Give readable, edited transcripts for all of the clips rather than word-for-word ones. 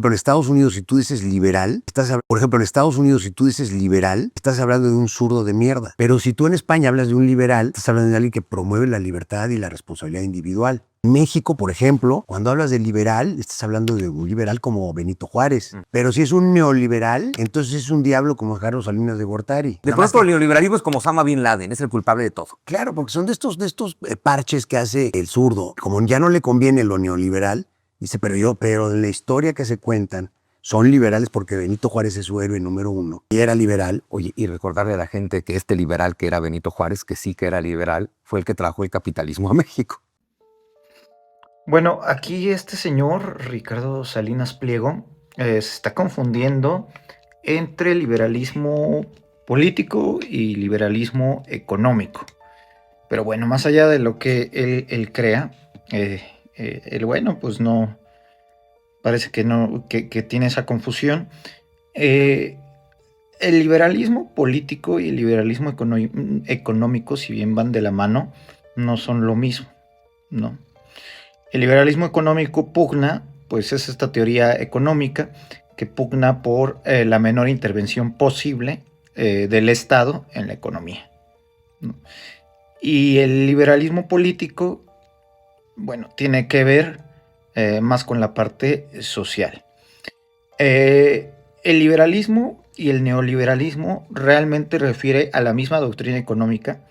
Pero en Estados Unidos, si tú dices liberal, por ejemplo, en Estados Unidos, si tú dices liberal, estás hablando de un zurdo de mierda. Pero si tú en España hablas de un liberal, estás hablando de alguien que promueve la libertad y la responsabilidad individual. En México, por ejemplo, cuando hablas de liberal, estás hablando de un liberal como Benito Juárez. Pero si es un neoliberal, entonces es un diablo como Carlos Salinas de Gortari. De pronto el neoliberalismo es como Osama Bin Laden, es el culpable de todo. Claro, porque son de estos parches que hace el zurdo. Como ya no le conviene lo neoliberal, dice, pero en la historia que se cuentan, son liberales porque Benito Juárez es su héroe número uno. Y era liberal. Oye, y recordarle a la gente que este liberal que era Benito Juárez, que sí que era liberal, fue el que trajo el capitalismo a México. Bueno, aquí este señor, Ricardo Salinas Pliego, se está confundiendo entre liberalismo político y liberalismo económico. Pero bueno, más allá de lo que él crea, él, bueno, pues no, parece que no, que tiene esa confusión. El liberalismo político y el liberalismo económico, si bien van de la mano, no son lo mismo, ¿no? El liberalismo económico pugna, pues es esta teoría económica que pugna por la menor intervención posible del Estado en la economía, ¿no? Y el liberalismo político, bueno, tiene que ver más con la parte social. El liberalismo y el neoliberalismo realmente refiere a la misma doctrina económica,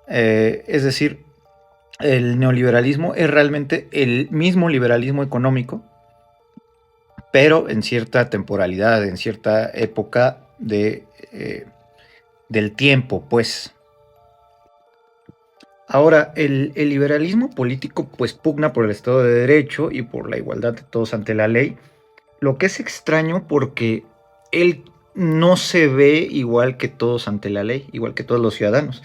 es decir, el neoliberalismo es realmente el mismo liberalismo económico, pero en cierta temporalidad, en cierta época del tiempo, pues. Ahora, el liberalismo político pues pugna por el Estado de Derecho y por la igualdad de todos ante la ley, lo que es extraño porque él no se ve igual que todos ante la ley, igual que todos los ciudadanos.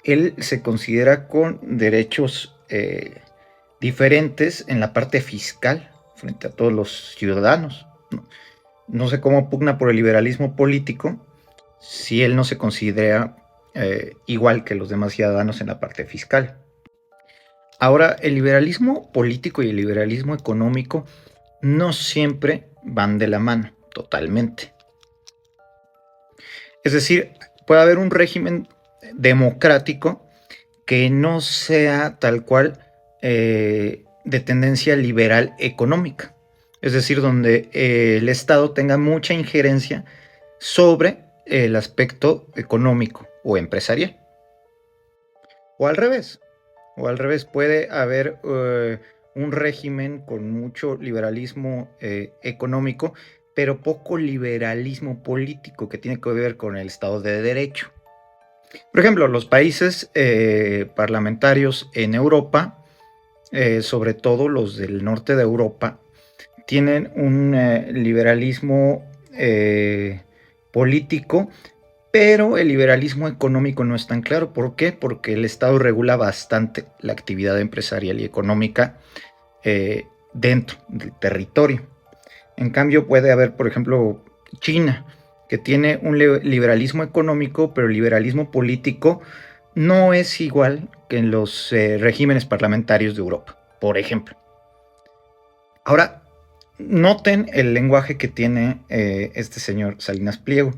Él se considera con derechos diferentes en la parte fiscal frente a todos los ciudadanos. No sé cómo pugna por el liberalismo político si él no se considera igual que los demás ciudadanos en la parte fiscal. Ahora, el liberalismo político y el liberalismo económico no siempre van de la mano, totalmente. Es decir, puede haber un régimen democrático que no sea tal cual de tendencia liberal económica. Es decir, donde el Estado tenga mucha injerencia sobre el aspecto económico o empresarial. O al revés puede haber un régimen con mucho liberalismo económico, pero poco liberalismo político que tiene que ver con el Estado de Derecho. Por ejemplo, los países parlamentarios en Europa, sobre todo los del norte de Europa, tienen un liberalismo político, pero el liberalismo económico no es tan claro. ¿Por qué? Porque el Estado regula bastante la actividad empresarial y económica dentro del territorio. En cambio, puede haber, por ejemplo, China, que tiene un liberalismo económico, pero el liberalismo político no es igual que en los regímenes parlamentarios de Europa, por ejemplo. Ahora, noten el lenguaje que tiene este señor Salinas Pliego.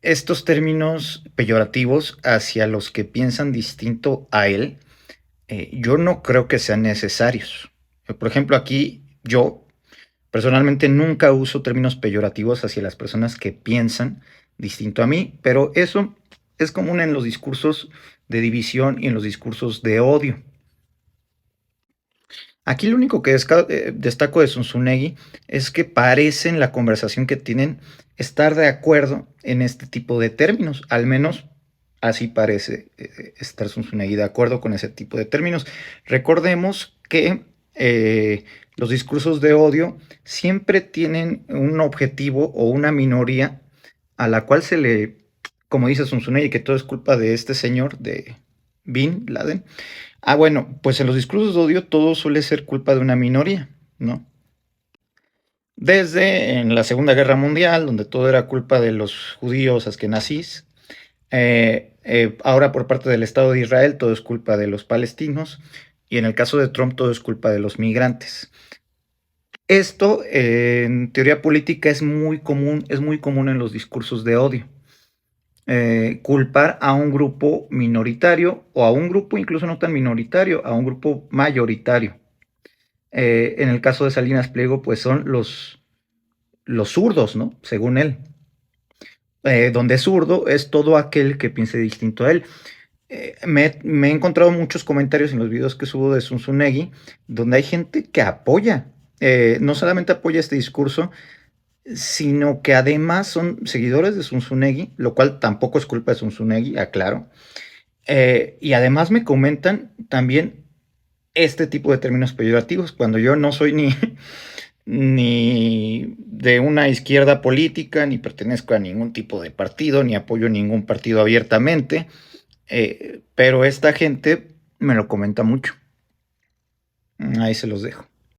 Estos términos peyorativos hacia los que piensan distinto a él, yo no creo que sean necesarios. Por ejemplo, aquí yo personalmente nunca uso términos peyorativos hacia las personas que piensan distinto a mí, pero eso es común en los discursos de división y en los discursos de odio. Aquí lo único que destaco de Zunzunegui es que parece en la conversación que tienen estar de acuerdo en este tipo de términos, al menos así parece estar Zunzunegui de acuerdo con ese tipo de términos. Recordemos que los discursos de odio siempre tienen un objetivo o una minoría a la cual se le, como dice Zunzunegui, que todo es culpa de este señor, de Bin Laden. Bueno, pues en los discursos de odio todo suele ser culpa de una minoría, ¿no? Desde en la Segunda Guerra Mundial, donde todo era culpa de los judíos askenazís, ahora por parte del Estado de Israel todo es culpa de los palestinos, y en el caso de Trump todo es culpa de los migrantes. Esto en teoría política es muy común en los discursos de odio. Culpar a un grupo minoritario o a un grupo incluso no tan minoritario, a un grupo mayoritario. En el caso de Salinas Pliego, pues son los zurdos, ¿no? Según él. Donde zurdo es todo aquel que piense distinto a él. Me he encontrado muchos comentarios en los videos que subo de Zunzunegui, donde hay gente que apoya, no solamente apoya este discurso, sino que además son seguidores de Zunzunegui, lo cual tampoco es culpa de Zunzunegui, aclaro. Y además me comentan también este tipo de términos peyorativos, cuando yo no soy ni de una izquierda política, ni pertenezco a ningún tipo de partido, ni apoyo ningún partido abiertamente, pero esta gente me lo comenta mucho. Ahí se los dejo.